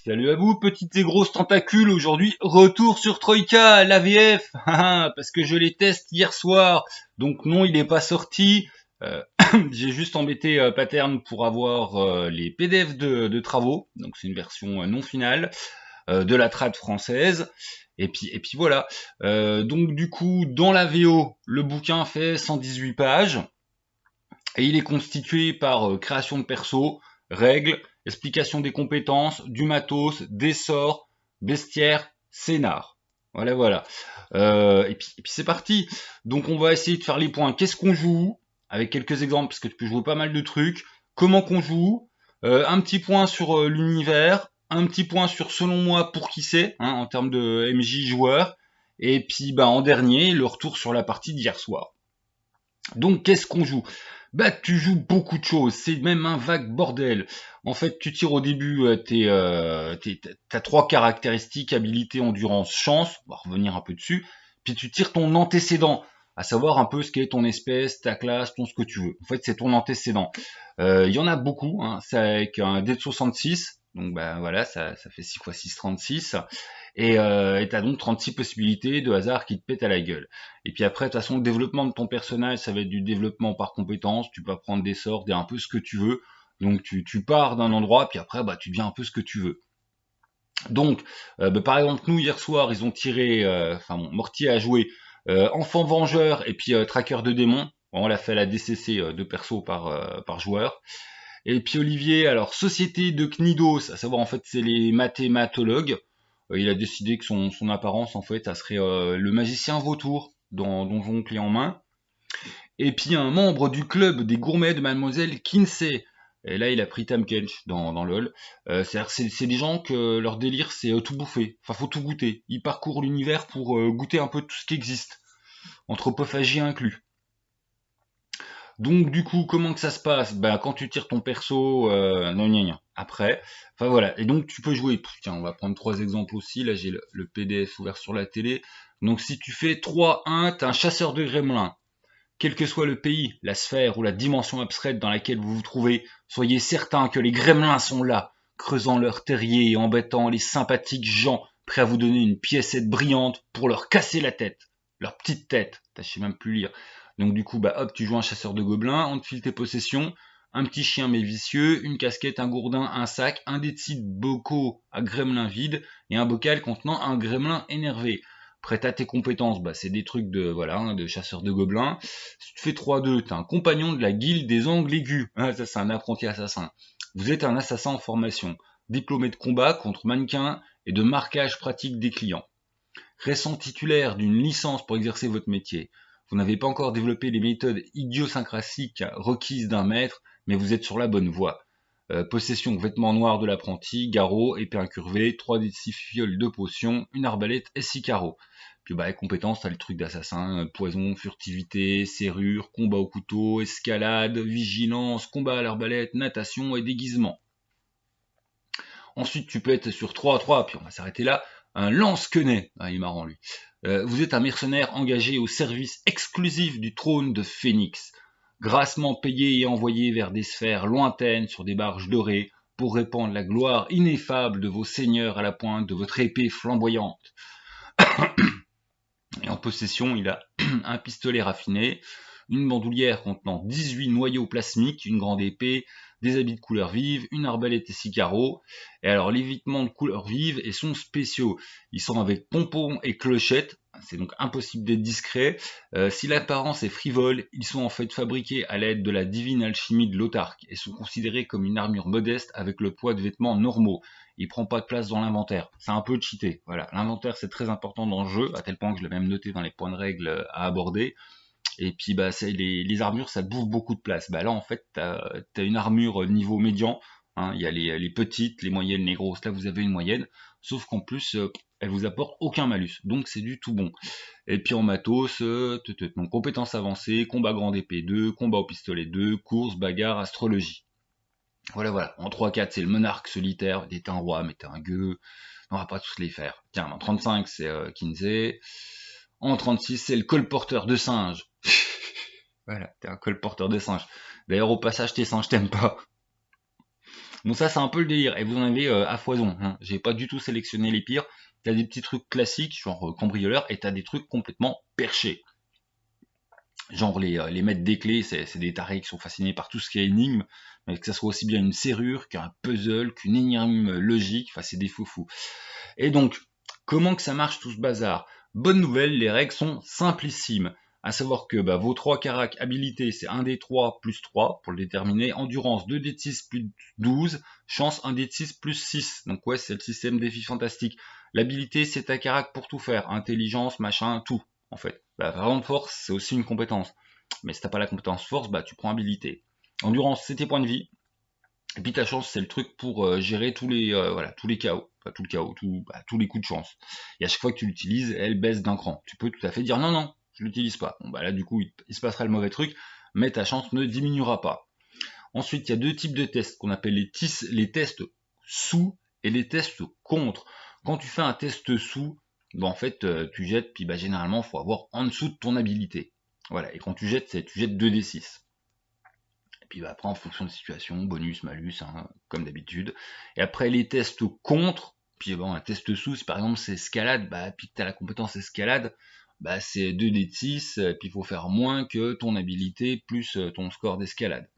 Salut à vous, petites et grosses tentacules. Aujourd'hui, retour sur Troïka, l'AVF, parce que je les teste hier soir. Donc non, il n'est pas sorti. Euh, j'ai juste embêté Pattern pour avoir les PDF de travaux. Donc c'est une version non finale de la trad française. Et puis voilà. Donc du coup, dans la VO, le bouquin fait 118 pages. Et il est constitué par création de perso, règles, explication des compétences, du matos, des sorts, bestiaire, scénar. Voilà, voilà. Et puis c'est parti. Donc on va essayer de faire les points. Qu'est-ce qu'on joue? Avec quelques exemples, parce que tu peux jouer pas mal de trucs. Comment qu'on joue? Un petit point sur l'univers. Un petit point sur, selon moi, pour qui c'est, hein, en termes de MJ joueur. Et puis en dernier, le retour sur la partie d'hier soir. Donc qu'est-ce qu'on joue? Bah tu joues beaucoup de choses, c'est même un vague bordel. En fait, tu tires au début t'as trois caractéristiques, habilité, endurance, chance, on va revenir un peu dessus, puis tu tires ton antécédent, à savoir un peu ce qu'est ton espèce, ta classe, ton ce que tu veux. En fait, c'est ton antécédent. Il y en a beaucoup, hein, c'est avec un dé de 66, donc bah voilà, ça fait 6 x 6, 36. Et t'as donc 36 possibilités de hasard qui te pètent à la gueule. Et puis après, de toute façon, le développement de ton personnage, ça va être du développement par compétence. Tu peux apprendre des sorts, un peu ce que tu veux. Donc tu pars d'un endroit, puis après, tu deviens un peu ce que tu veux. Donc, par exemple, nous, hier soir, ils ont tiré, Mortier a joué Enfant Vengeur et puis Traqueur de démons. Bon, on l'a fait à la DCC, 2 persos par joueur. Et puis Olivier, alors Société de Cnidos, à savoir en fait c'est les mathématologues. Il a décidé que son apparence en fait, ça serait le magicien vautour dans Donjon Clé en main. Et puis un membre du club des gourmets de Mademoiselle Kinsey. Et là, il a pris Tam Kench dans LoL. C'est-à-dire c'est des gens que leur délire, c'est tout bouffer. Enfin, faut tout goûter. Ils parcourent l'univers pour goûter un peu tout ce qui existe, anthropophagie inclus. Donc du coup, comment que ça se passe? Quand tu tires ton perso, non, gna, gna. Après, enfin voilà. Et donc tu peux jouer. Tiens, on va prendre 3 exemples aussi. Là, j'ai le PDF ouvert sur la télé. Donc si tu fais 3-1, t'es un chasseur de gremlins. Quel que soit le pays, la sphère ou la dimension abstraite dans laquelle vous vous trouvez, soyez certain que les gremlins sont là, creusant leur terrier et embêtant les sympathiques gens, prêts à vous donner une piécette brillante pour leur casser la tête. Leur petite tête. Je sais même plus lire. Donc du coup, hop, tu joues un chasseur de gobelins, on te file tes possessions, un petit chien mais vicieux, une casquette, un gourdin, un sac, un dé de cidre bocaux à gremlin vide et un bocal contenant un gremlin énervé. Prêt à tes compétences, c'est des trucs de chasseur de gobelins. Si tu fais 3-2, t'es un compagnon de la guilde des angles aigus. Ah, ça c'est un apprenti assassin. Vous êtes un assassin en formation, diplômé de combat contre mannequins et de marquage pratique des clients. Récent titulaire d'une licence pour exercer votre métier. Vous n'avez pas encore développé les méthodes idiosyncrasiques requises d'un maître, mais vous êtes sur la bonne voie. Possession vêtements noirs de l'apprenti, garrot, épée incurvée, 3 d 6 fioles de potions, une arbalète et 6 carreaux. Puis les compétences, t'as le truc d'assassin, poison, furtivité, serrure, combat au couteau, escalade, vigilance, combat à l'arbalète, natation et déguisement. Ensuite, tu peux être sur 3-3, puis on va s'arrêter là, un lance-quenet. Ah, il est marrant lui. Vous êtes un mercenaire engagé au service exclusif du trône de Phénix, grassement payé et envoyé vers des sphères lointaines sur des barges dorées pour répandre la gloire ineffable de vos seigneurs à la pointe de votre épée flamboyante. Et en possession, il a un pistolet raffiné, une bandoulière contenant 18 noyaux plasmiques, une grande épée, des habits de couleur vive, une arbalète et 6 carreaux. Et alors, l'évitement de couleur vive et sont spéciaux. Ils sont avec pompons et clochettes. C'est donc impossible d'être discret. Si l'apparence est frivole, ils sont en fait fabriqués à l'aide de la divine alchimie de l'autarque et sont considérés comme une armure modeste avec le poids de vêtements normaux. Il prend pas de place dans l'inventaire. C'est un peu cheaté. Voilà, l'inventaire c'est très important dans le jeu, à tel point que je l'ai même noté dans les points de règle à aborder. Et puis les armures ça bouffe beaucoup de place. Là en fait t'as une armure niveau médian. Hein, il y a les petites, les moyennes, les grosses. Là vous avez une moyenne, sauf qu'en plus elle vous apporte aucun malus. Donc c'est du tout bon. Et puis en matos, donc compétences avancées, combat grande épée 2, combat au pistolet 2, course, bagarre, astrologie. Voilà. En 3-4, c'est le monarque solitaire. T'es un roi, mais t'es un gueux. On va pas tous les faire. Tiens, en 35, c'est Kinsey. En 36, c'est le colporteur de singe. Voilà, t'es un colporteur de singe. D'ailleurs, au passage, tes singes t'aiment pas. Donc ça c'est un peu le délire, et vous en avez à foison, hein. J'ai pas du tout sélectionné les pires. T'as des petits trucs classiques, genre cambrioleur, et t'as des trucs complètement perchés. Genre les maîtres des clés, c'est des tarés qui sont fascinés par tout ce qui est énigme, mais que ça soit aussi bien une serrure qu'un puzzle, qu'une énigme logique, enfin c'est des foufous. Et donc, comment que ça marche tout ce bazar? Bonne nouvelle, les règles sont simplissimes. À savoir que vos 3 caracs habilités, c'est 1 d 3 plus 3 pour le déterminer. Endurance 2 d 6 plus 12. Chance 1 d 6 plus 6. Donc ouais, c'est le système défi fantastique. L'habilité, c'est ta carac pour tout faire. Intelligence, machin, tout, en fait. Par exemple, force, c'est aussi une compétence. Mais si t'as pas la compétence force, tu prends habilité. Endurance, c'est tes points de vie. Et puis ta chance, c'est le truc pour gérer tous les tous les chaos, enfin tout le chaos, tous les coups de chance. Et à chaque fois que tu l'utilises, elle baisse d'un cran. Tu peux tout à fait dire non non, je l'utilise pas. Bon là du coup, il se passera le mauvais truc, mais ta chance ne diminuera pas. Ensuite, il y a deux types de tests qu'on appelle les tests sous et les tests contre. Quand tu fais un test sous, en fait, tu jettes, puis généralement, il faut avoir en dessous de ton habilité. Voilà, et quand tu jettes, tu jettes 2d6. Et puis après, en fonction de situation, bonus, malus, hein, comme d'habitude. Et après, les tests contre, puis un test sous, si par exemple c'est escalade, puis que tu as la compétence escalade, c'est 2d6, puis il faut faire moins que ton habilité plus ton score d'escalade.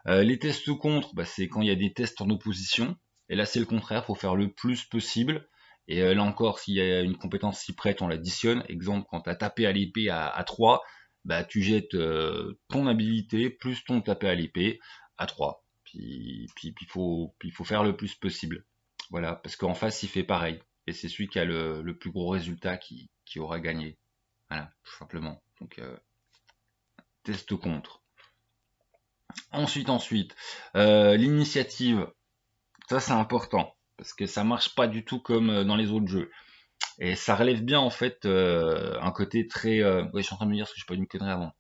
Les tests contre, c'est quand il y a des tests en opposition. Et là, c'est le contraire, il faut faire le plus possible. Et là encore, s'il y a une compétence si prête, on l'additionne. Exemple, quand tu as tapé à l'épée à 3, tu jettes ton habilité plus ton tapé à l'épée à 3. Puis il faut faire le plus possible. Voilà, parce qu'en face, il fait pareil. Et c'est celui qui a le plus gros résultat qui aura gagné. Voilà, tout simplement. Donc, test contre. Ensuite, l'initiative, ça c'est important, parce que ça marche pas du tout comme dans les autres jeux. Et ça relève bien en fait un côté très... Ouais, je suis en train de me dire ce que j'ai pas dit une connerie avant.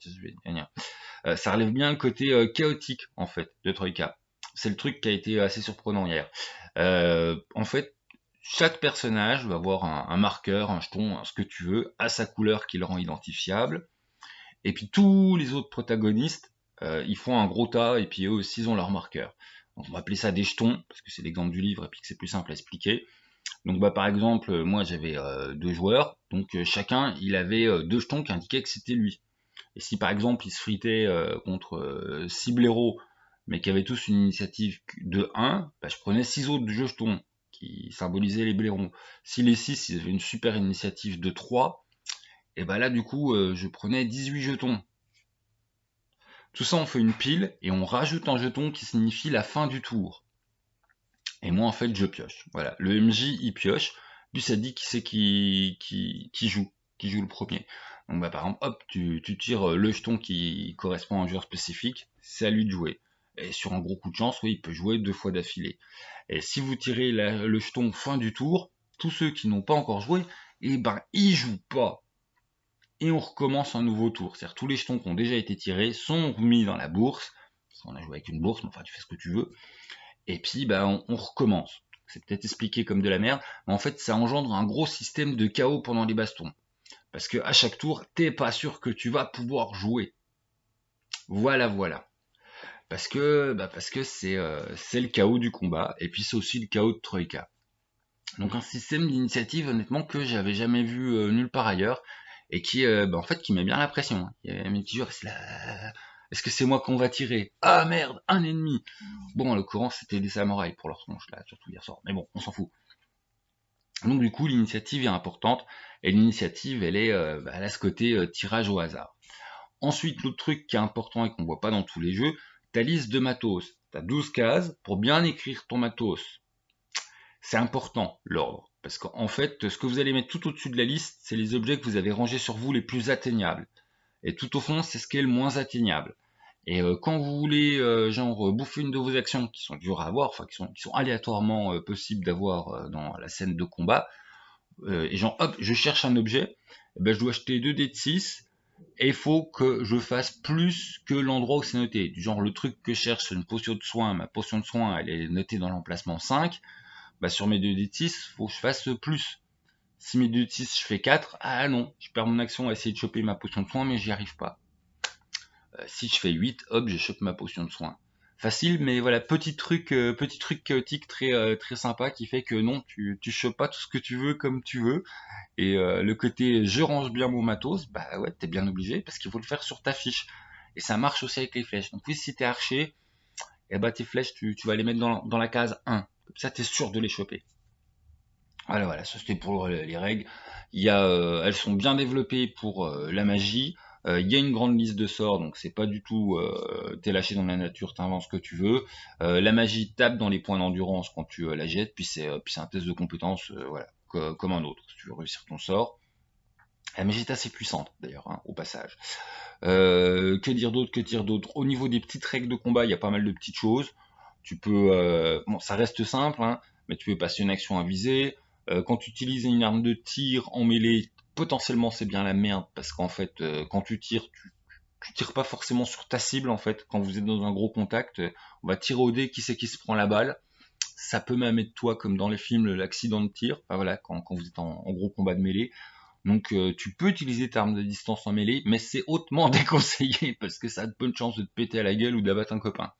Ça relève bien un côté chaotique en fait de Troika. C'est le truc qui a été assez surprenant hier. En fait, chaque personnage va avoir un marqueur, un jeton, ce que tu veux, à sa couleur qui le rend identifiable. Et puis tous les autres protagonistes, ils font un gros tas, et puis eux aussi ils ont leur marqueur. Donc on va appeler ça des jetons, parce que c'est l'exemple du livre et puis que c'est plus simple à expliquer. Donc par exemple, moi j'avais 2 joueurs, donc chacun il avait 2 jetons qui indiquaient que c'était lui. Et si par exemple ils se fritaient contre 6 blaireaux, mais qui avaient tous une initiative de 1, je prenais 6 autres jetons qui symbolisaient les blaireaux. Si les 6 ils avaient une super initiative de 3, et là du coup je prenais 18 jetons. Tout ça on fait une pile et on rajoute un jeton qui signifie la fin du tour. Et moi en fait je pioche. Voilà, le MJ il pioche, puis ça dit qui c'est qui joue le premier. Donc par exemple, hop, tu tires le jeton qui correspond à un joueur spécifique, c'est à lui de jouer. Et sur un gros coup de chance, oui, il peut jouer 2 fois d'affilée. Et si vous tirez le jeton fin du tour, tous ceux qui n'ont pas encore joué, ils jouent pas. Et on recommence un nouveau tour. C'est-à-dire tous les jetons qui ont déjà été tirés sont remis dans la bourse. On a joué avec une bourse, mais enfin tu fais ce que tu veux. Et puis on recommence. C'est peut-être expliqué comme de la merde, mais en fait ça engendre un gros système de chaos pendant les bastons. Parce que à chaque tour, t'es pas sûr que tu vas pouvoir jouer. Voilà. Parce que c'est le chaos du combat, et puis c'est aussi le chaos de Troïka. Donc un système d'initiative honnêtement que j'avais jamais vu nulle part ailleurs, et qui en fait qui met bien la pression. Il y a mes petits joueurs, c'est là. Est-ce que c'est moi qu'on va tirer? Ah merde, un ennemi. Bon, en l'occurrence, c'était des samouraïs pour leur tronche, là, surtout hier soir. Mais bon, on s'en fout. Donc du coup, l'initiative est importante, et l'initiative, elle a ce côté tirage au hasard. Ensuite, l'autre truc qui est important et qu'on voit pas dans tous les jeux, ta liste de matos. T'as 12 cases pour bien écrire ton matos. C'est important, l'ordre. Parce qu'en fait, ce que vous allez mettre tout au-dessus de la liste, c'est les objets que vous avez rangés sur vous les plus atteignables. Et tout au fond, c'est ce qui est le moins atteignable. Et quand vous voulez bouffer une de vos actions qui sont dures à avoir, enfin qui sont aléatoirement possibles d'avoir dans la scène de combat, et hop, je cherche un objet, je dois acheter 2 dés de 6, et il faut que je fasse plus que l'endroit où c'est noté. Du genre le truc que je cherche c'est une potion de soin, ma potion de soin elle est notée dans l'emplacement 5, sur mes 2 dés de 6, il faut que je fasse plus. Si mes 2 dés de 6 je fais 4, ah non, je perds mon action à essayer de choper ma potion de soin mais j'y arrive pas. Si je fais 8, hop, je chope ma potion de soin. facile, mais voilà, petit truc chaotique très sympa qui fait que non, tu chopes pas tout ce que tu veux comme tu veux. Et le côté je range bien mon matos, bah ouais, t'es bien obligé parce qu'il faut le faire sur ta fiche. Et ça marche aussi avec les flèches. Donc oui, si t'es archer, et bah tes flèches, tu vas les mettre dans la case 1. Comme ça, t'es sûr de les choper. Voilà, ça c'était pour les règles. Elles sont bien développées pour la magie. Il y a une grande liste de sorts, donc c'est pas du tout t'es lâché dans la nature, t'inventes ce que tu veux. La magie tape dans les points d'endurance quand tu la jettes, puis c'est un test de compétence, voilà, comme un autre. Si tu veux réussir ton sort. La magie est assez puissante d'ailleurs, hein, au passage. Que dire d'autre? Au niveau des petites règles de combat, il y a pas mal de petites choses. Bon, ça reste simple, hein, mais tu peux passer une action à viser. Quand tu utilises une arme de tir en mêlée, potentiellement c'est bien la merde, parce qu'en fait, quand tu tires, tu tires pas forcément sur ta cible, en fait. Quand vous êtes dans un gros contact, on va tirer au dé qui c'est qui se prend la balle. Ça peut même être toi, comme dans les films, l'accident de tir. Enfin, voilà, quand vous êtes en gros combat de mêlée. Donc tu peux utiliser ta arme de distance en mêlée, mais c'est hautement déconseillé parce que ça a de bonnes chances de te péter à la gueule ou d'abattre un copain.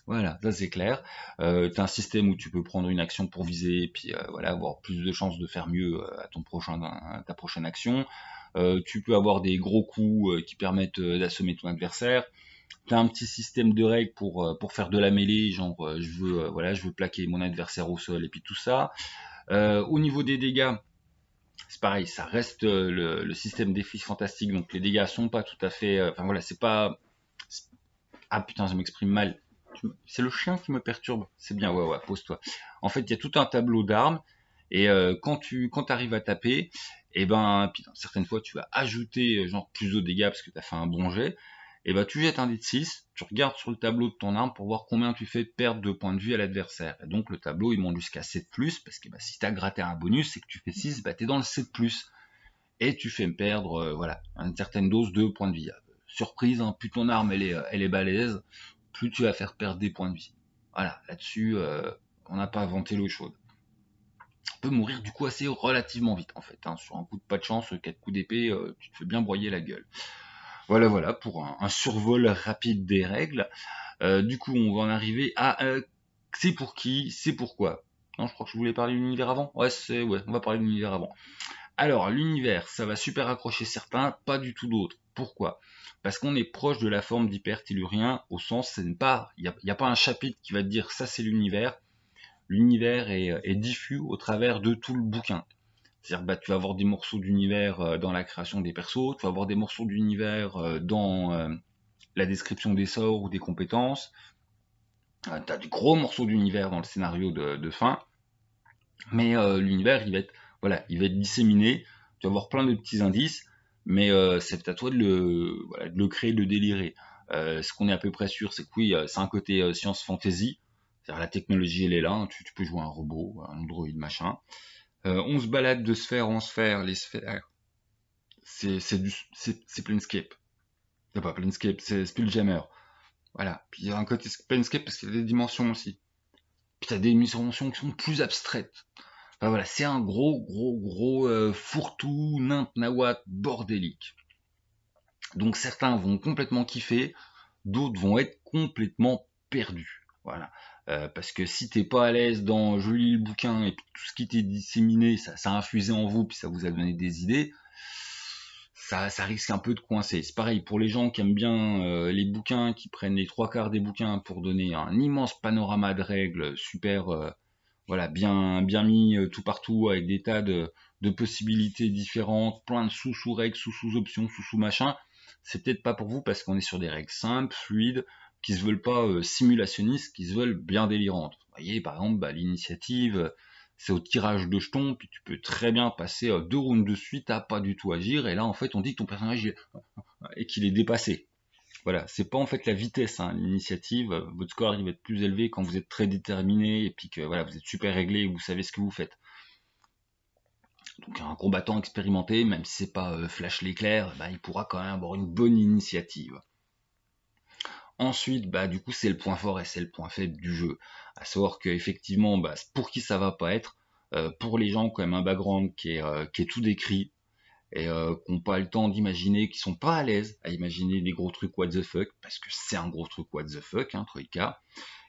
Voilà, ça c'est clair. T'as un système où tu peux prendre une action pour viser, et puis voilà, avoir plus de chances de faire mieux à ta prochaine action. Tu peux avoir des gros coups qui permettent d'assommer ton adversaire. T'as un petit système de règles pour faire de la mêlée, genre je veux plaquer mon adversaire au sol et puis tout ça. Au niveau des dégâts, c'est pareil, ça reste le système des fiches fantastiques, donc les dégâts sont pas tout à fait. Enfin voilà, c'est pas. Ah putain, je m'exprime mal. C'est le chien qui me perturbe. C'est bien, ouais, pose-toi. En fait, il y a tout un tableau d'armes, et quand arrives à taper, et ben, puis, certaines fois, tu vas ajouter genre plus de dégâts parce que tu as fait un bon jet. Et ben, tu jettes un dé de 6, tu regardes sur le tableau de ton arme pour voir combien tu fais perdre de points de vie à l'adversaire. Et donc, le tableau, il monte jusqu'à 7+, parce que bah, si tu as gratté un bonus, c'est que tu fais 6, bah, tu es dans le 7+. Et tu fais perdre une certaine dose de points de vie. Surprise, hein, plus ton arme elle est balèze, plus tu vas faire perdre des points de vie. Voilà, là-dessus, on n'a pas inventé l'eau chaude. On peut mourir du coup assez relativement vite en fait. Hein. Sur un coup de pas de chance, 4 coups d'épée, tu te fais bien broyer la gueule. Voilà, pour un survol rapide des règles. Du coup, on va en arriver à c'est pour qui, c'est pourquoi. Non, je crois que je voulais parler de l'univers avant. Ouais, on va parler de l'univers avant. Alors, l'univers, ça va super accrocher certains, pas du tout d'autres. Pourquoi? Parce qu'on est proche de la forme d'hypertellurien, au sens, il n'y a pas un chapitre qui va te dire ça c'est l'univers. L'univers est diffus au travers de tout le bouquin. C'est-à-dire, bah, tu vas avoir des morceaux d'univers dans la création des persos, tu vas avoir des morceaux d'univers dans la description des sorts ou des compétences. Tu as des gros morceaux d'univers dans le scénario de fin. Mais l'univers, il va être disséminé. Tu vas avoir plein de petits indices, mais c'est à toi de le créer, de le délirer. Ce qu'on est à peu près sûr, c'est que oui, c'est un côté science fantasy. C'est-à-dire la technologie, elle est là. Hein, tu peux jouer un robot, un android, machin. On se balade de sphère en sphère. Les sphères, c'est Planescape. C'est pas Planescape, c'est Spelljammer. Voilà. Puis il y a un côté Planescape parce qu'il y a des dimensions aussi. Puis t'as des dimensions qui sont plus abstraites. Enfin, voilà, c'est un gros fourre-tout, nimp nawak, bordélique. Donc certains vont complètement kiffer, d'autres vont être complètement perdus. Voilà. Parce que si t'es pas à l'aise dans je lis le bouquin et puis tout ce qui t'est disséminé, ça a infusé en vous, puis ça vous a donné des idées, ça risque un peu de coincer. C'est pareil pour les gens qui aiment bien les bouquins, qui prennent les 3/4 des bouquins pour donner un immense panorama de règles super voilà, bien mis tout partout avec des tas de possibilités différentes, plein de sous-règles, sous-options, sous-machin. C'est peut-être pas pour vous parce qu'on est sur des règles simples, fluides, qui se veulent pas simulationnistes, qui se veulent bien délirantes. Vous voyez, par exemple, bah, l'initiative, c'est au tirage de jetons, puis tu peux très bien passer 2 rounds de suite à pas du tout agir, et là en fait on dit que ton personnage est qu'il est dépassé. Voilà, c'est pas en fait la vitesse, hein, l'initiative. Votre score il va être plus élevé quand vous êtes très déterminé et puis que voilà, vous êtes super réglé et vous savez ce que vous faites. Donc un combattant expérimenté, même si c'est pas Flash l'éclair, bah, il pourra quand même avoir une bonne initiative. Ensuite, bah du coup c'est le point fort et c'est le point faible du jeu. À savoir que effectivement, bah, pour qui ça va pas être, pour les gens qui ont même un background qui est tout décrit, et qui n'ont pas le temps d'imaginer, qui sont pas à l'aise à imaginer des gros trucs what the fuck, parce que c'est un gros truc what the fuck, hein, Troïka.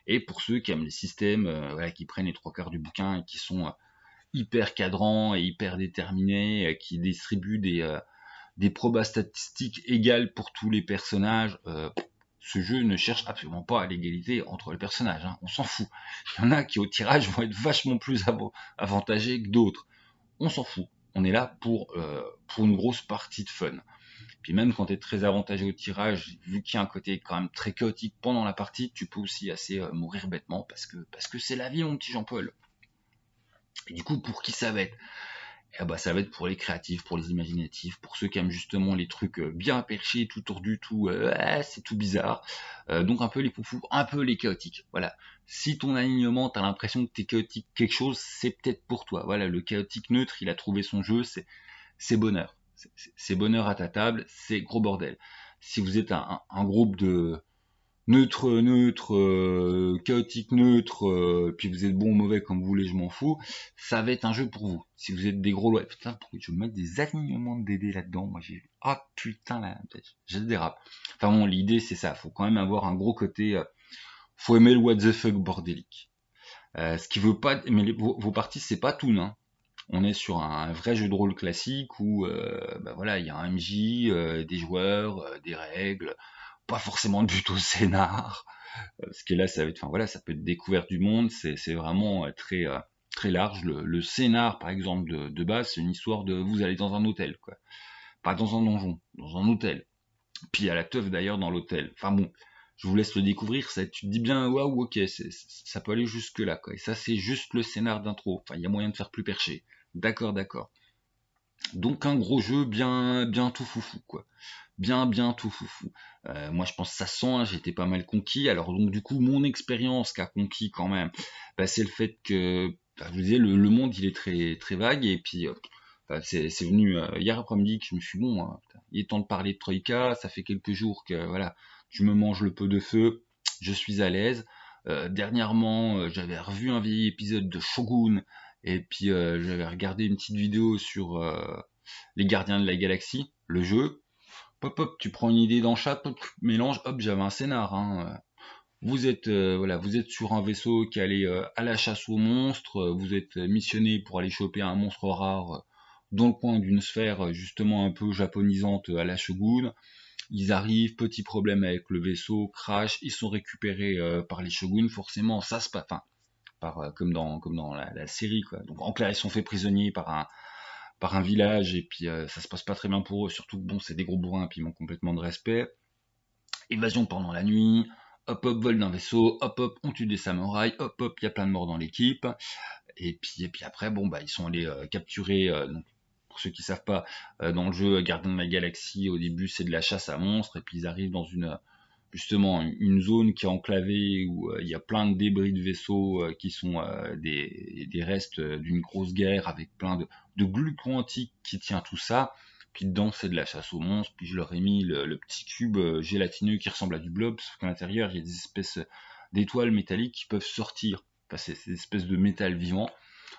Et pour ceux qui aiment les systèmes, voilà, qui prennent les 3 quarts du bouquin et qui sont hyper cadrants et hyper déterminés, qui distribuent des probas statistiques égales pour tous les personnages, ce jeu ne cherche absolument pas à l'égalité entre les personnages, hein, on s'en fout. Il y en a qui au tirage vont être vachement plus avantagés que d'autres. On s'en fout. On est là pour une grosse partie de fun. Puis même quand tu es très avantagé au tirage, vu qu'il y a un côté quand même très chaotique pendant la partie, tu peux aussi assez mourir bêtement parce que c'est la vie, mon petit Jean-Paul. Et du coup, pour qui ça va être? Eh ben, ça va être pour les créatifs, pour les imaginatifs, pour ceux qui aiment justement les trucs bien perchés, tout tordus, tout c'est tout bizarre. Donc un peu les foufous, un peu les chaotiques. Voilà. Si ton alignement, t'as l'impression que t'es chaotique quelque chose, c'est peut-être pour toi. Voilà, le chaotique neutre, il a trouvé son jeu, c'est bonheur. C'est bonheur à ta table, c'est gros bordel. Si vous êtes un groupe de neutre, chaotique neutre, puis vous êtes bon ou mauvais comme vous voulez, je m'en fous, ça va être un jeu pour vous. Si vous êtes des gros lois, putain, pourquoi je vais mettre des alignements de DD là-dedans? Moi j'ai, ah putain là, je dérape. Enfin bon, l'idée c'est ça, faut quand même avoir un gros côté, faut aimer le what the fuck bordélique. Ce qui veut pas, mais vos parties c'est pas tout, hein. On est sur un vrai jeu de rôle classique où, bah voilà, il y a un MJ, des joueurs, des règles, pas forcément de but au scénar, parce que là ça va être, enfin voilà, ça peut être découverte du monde, c'est vraiment très large. Le scénar par exemple de base, c'est une histoire de vous allez dans un hôtel, quoi, pas dans un donjon, dans un hôtel. Puis il y a la teuf d'ailleurs dans l'hôtel. Enfin bon, je vous laisse le découvrir. Ça, tu te dis bien waouh, ok, ça peut aller jusque là, quoi. Et ça c'est juste le scénar d'intro. Enfin il y a moyen de faire plus perché. D'accord, d'accord. Donc un gros jeu bien tout foufou, quoi. Bien tout foufou. Moi je pense que ça sent, hein, j'ai été pas mal conquis. Alors donc du coup mon expérience qu'a conquis quand même, bah, c'est le fait que, bah, je vous disais, le monde il est très vague, et puis bah, c'est venu hier après-midi que je me suis dit, bon, hein, putain, il est temps de parler de Troïka, ça fait quelques jours que voilà, tu me manges le peu de feu, je suis à l'aise. Dernièrement, j'avais revu un vieil épisode de Shogun, et puis j'avais regardé une petite vidéo sur les Gardiens de la Galaxie, le jeu. Hop hop, tu prends une idée dans chaque, hop, mélange, hop, j'avais un scénar, hein. Vous êtes voilà, vous êtes sur un vaisseau qui allait à la chasse aux monstres, vous êtes missionné pour aller choper un monstre rare dans le coin d'une sphère justement un peu japonisante à la Shogun. Ils arrivent, petit problème avec le vaisseau, crash, ils sont récupérés par les Shogun, forcément ça se passe, enfin, par comme dans la série, quoi. Donc en clair, ils sont faits prisonniers par un village, et puis ça se passe pas très bien pour eux, surtout que bon, c'est des gros bourrins, puis ils manquent complètement de respect. Évasion pendant la nuit, hop hop, vol d'un vaisseau, hop hop, on tue des samouraïs, hop hop, il y a plein de morts dans l'équipe, et puis après, bon bah ils sont allés capturer, donc, pour ceux qui savent pas, dans le jeu Gardien de la Galaxie, au début c'est de la chasse à monstres, et puis ils arrivent dans justement une zone qui est enclavée, où il y a plein de débris de vaisseaux qui sont des restes d'une grosse guerre, avec plein de glucons antiques qui tient tout ça. Puis dedans c'est de la chasse aux monstres, puis je leur ai mis le petit cube gélatineux qui ressemble à du blob, sauf qu'à l'intérieur il y a des espèces d'étoiles métalliques qui peuvent sortir. Enfin, c'est des espèces de métal vivant.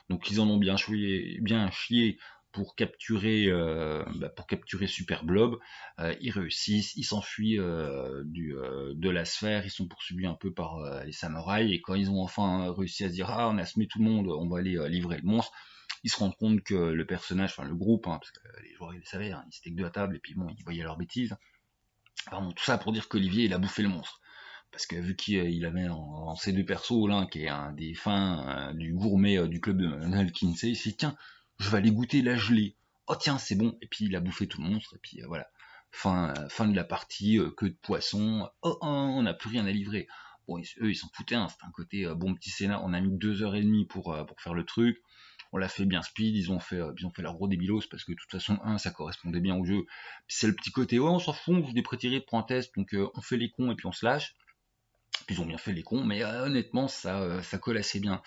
Donc ils en ont bien chié pour capturer Super Blob. Ils réussissent, ils s'enfuient de la sphère, ils sont poursuivis un peu par les samouraïs, et quand ils ont enfin réussi à se dire, ah, on a semé tout le monde, on va aller livrer le monstre, ils se rendent compte que le personnage, enfin le groupe, hein, parce que les joueurs ils le savaient, hein, ils étaient que deux à table, et puis bon, ils voyaient leurs bêtises. Enfin bon, tout ça pour dire qu'Olivier il a bouffé le monstre. Parce que vu qu'il avait en ces deux persos, l'un qui est un des fins du gourmet du club de Noël Kinsey, il s'est dit, tiens, je vais aller goûter la gelée. Oh tiens, c'est bon. Et puis il a bouffé tout le monstre, et puis voilà. Fin de la partie, que de poissons. Oh, on n'a plus rien à livrer. Bon, eux ils s'en foutaient, hein, c'était un côté bon petit scénar. On a mis 2 heures et demie pour faire le truc. On l'a fait bien speed, ils ont fait leur gros débilos, parce que de toute façon, ça correspondait bien au jeu. Puis c'est le petit côté, ouais, on s'en fout, on vous des pré-tirés pour un test, donc on fait les cons et puis on se lâche. Ils ont bien fait les cons, mais honnêtement, ça colle assez bien.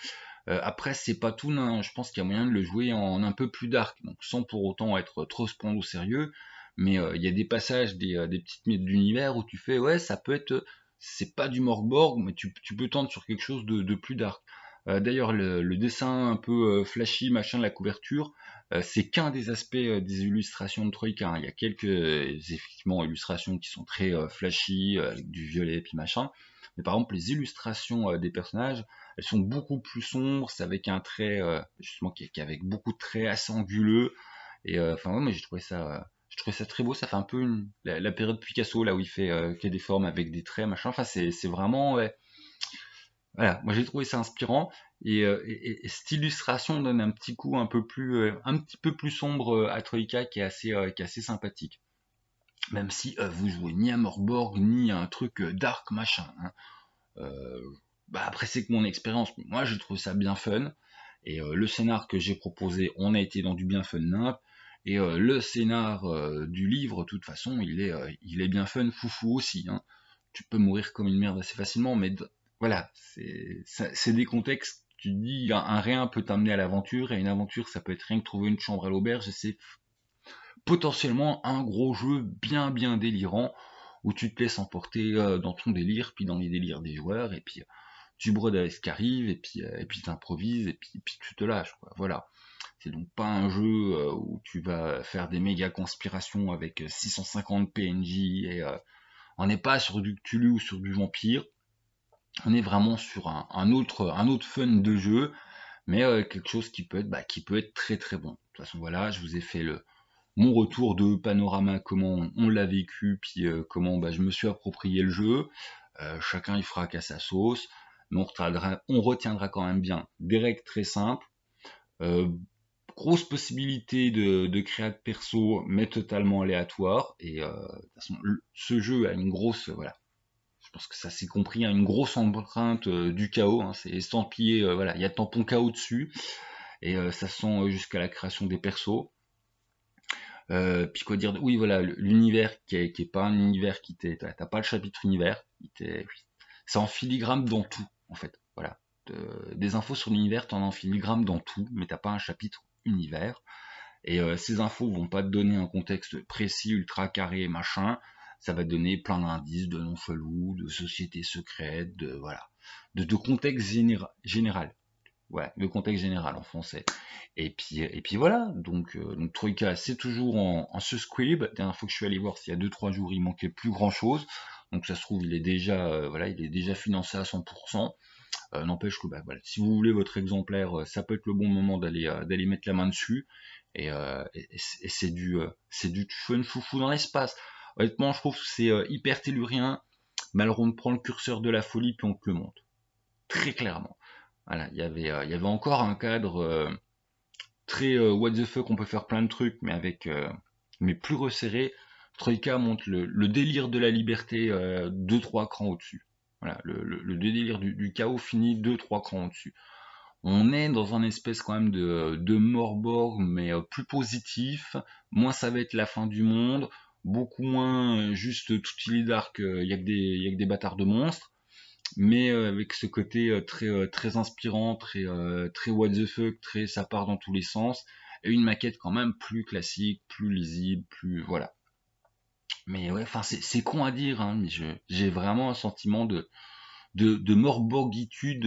Après, c'est pas tout, non, je pense qu'il y a moyen de le jouer en un peu plus dark, donc sans pour autant être trop au sérieux, mais il y a des passages, des petites miettes d'univers où tu fais, ouais, ça peut être, c'est pas du Morgborg, mais tu peux tendre sur quelque chose de plus dark. D'ailleurs, le dessin un peu flashy, machin, de la couverture, c'est qu'un des aspects des illustrations de Troïka, hein. Il y a quelques effectivement illustrations qui sont très flashy, avec du violet puis machin. Mais par exemple, les illustrations des personnages, elles sont beaucoup plus sombres, c'est avec un trait justement qui est avec beaucoup de traits assez anguleux. Et enfin ouais, moi je trouvais ça très beau. Ça fait un peu la période Picasso là où il fait qu'il y a des formes avec des traits machin. Enfin c'est vraiment ouais, voilà, moi j'ai trouvé ça inspirant et cette illustration donne un petit coup un petit peu plus sombre à Troïka qui est assez sympathique. Même si vous jouez ni à Morborg ni à un truc dark machin, hein. Euh, Bah après c'est que mon expérience, moi je trouve ça bien fun et le scénar que j'ai proposé, on a été dans du bien fun nimp et le scénar du livre, de toute façon, il est bien fun foufou aussi, hein. Tu peux mourir comme une merde assez facilement, mais voilà, c'est des contextes. Tu te dis, un rien peut t'amener à l'aventure, et une aventure, ça peut être rien que trouver une chambre à l'auberge, et c'est potentiellement un gros jeu bien bien délirant, où tu te laisses emporter dans ton délire, puis dans les délires des joueurs, et puis tu brodes avec ce qui arrive, et puis t'improvises, puis tu te lâches, quoi. Voilà. C'est donc pas un jeu où tu vas faire des méga conspirations avec 650 PNJ et on n'est pas sur du Cthulhu ou sur du vampire. On est vraiment sur un autre fun de jeu, mais quelque chose qui peut être très très bon. De toute façon, voilà, je vous ai fait mon retour de panorama, comment on l'a vécu, puis comment je me suis approprié le jeu. Chacun il fera qu'à sa sauce, mais on retiendra quand même bien des règles très simples. Euh, Grosse possibilité de créer de perso, mais totalement aléatoire. Et de toute façon, ce jeu a une grosse, voilà, je pense que ça s'est compris, hein, une grosse empreinte du chaos, hein. C'est estampillé, voilà, il y a tampon chaos dessus, et ça se sent jusqu'à la création des persos. Puis quoi dire, oui voilà, l'univers qui est pas un univers t'as pas le chapitre univers, c'est en filigrane dans tout, en fait, voilà. Des infos sur l'univers, t'en as en filigrane dans tout, mais t'as pas un chapitre univers. Et ces infos vont pas te donner un contexte précis, ultra carré, machin. Ça va te donner plein d'indices, de noms chelous, de sociétés secrètes, de voilà, de contexte général. Ouais, le contexte général en français. Et puis voilà. Donc Troika, c'est toujours en subscribe. La dernière fois que je suis allé voir, s'il y a 2-3 jours, il manquait plus grand chose. Donc ça se trouve, il est déjà, voilà, il est déjà financé à 100%. N'empêche que voilà, si vous voulez votre exemplaire, ça peut être le bon moment d'aller mettre la main dessus. Et c'est du fun foufou dans l'espace. Honnêtement, je trouve que c'est hyper tellurien, mais alors on me prend le curseur de la folie puis on te le monte. Très clairement. Voilà, il y avait encore un cadre très what the fuck, on peut faire plein de trucs, mais plus resserré. Troika montre le délire de la liberté 2-3 crans au-dessus. Voilà, le délire du chaos finit 2-3 crans au-dessus. On est dans un espèce quand même de Morborg, mais plus positif. Moins ça va être la fin du monde, beaucoup moins juste tout il est dark, y a que des bâtards de monstres, mais avec ce côté très inspirant, très what the fuck, très ça part dans tous les sens, et une maquette quand même plus classique, plus lisible, plus voilà. Mais ouais, enfin c'est con à dire, hein, mais j'ai vraiment un sentiment de morborgitude.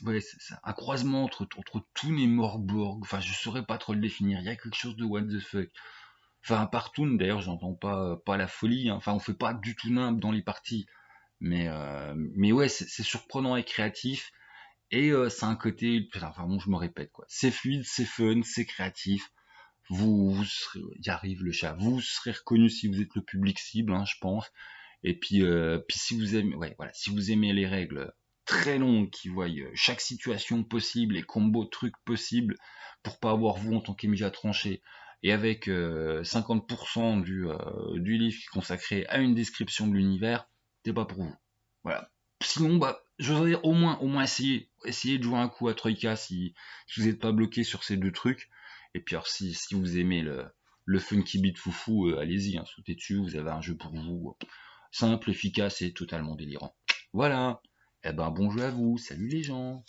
Ouais, c'est un croisement entre Toon et Morborg. Enfin, je saurais pas trop le définir. Il y a quelque chose de what the fuck. Enfin, à part Toon, d'ailleurs, j'entends pas la folie, hein. Enfin, on fait pas du tout nimble dans les parties. Mais ouais, c'est surprenant et créatif. Et c'est un côté, enfin bon, je me répète quoi. C'est fluide, c'est fun, c'est créatif. Vous serez, y arrive le chat. Vous serez reconnu si vous êtes le public cible, hein, je pense. Et puis si vous aimez, ouais, voilà, si vous aimez les règles très longues qui voient chaque situation possible et combo de trucs possibles pour pas avoir vous en tant qu'MJ à trancher, et avec 50% du livre qui est consacré à une description de l'univers, c'est pas pour vous. Voilà. Sinon, je voudrais dire au moins essayer de jouer un coup à Troika si vous n'êtes pas bloqué sur ces deux trucs. Et puis alors si vous aimez le funky beat foufou, allez-y, hein, sautez dessus, vous avez un jeu pour vous. Simple, efficace et totalement délirant. Voilà. Eh ben, bon jeu à vous. Salut les gens.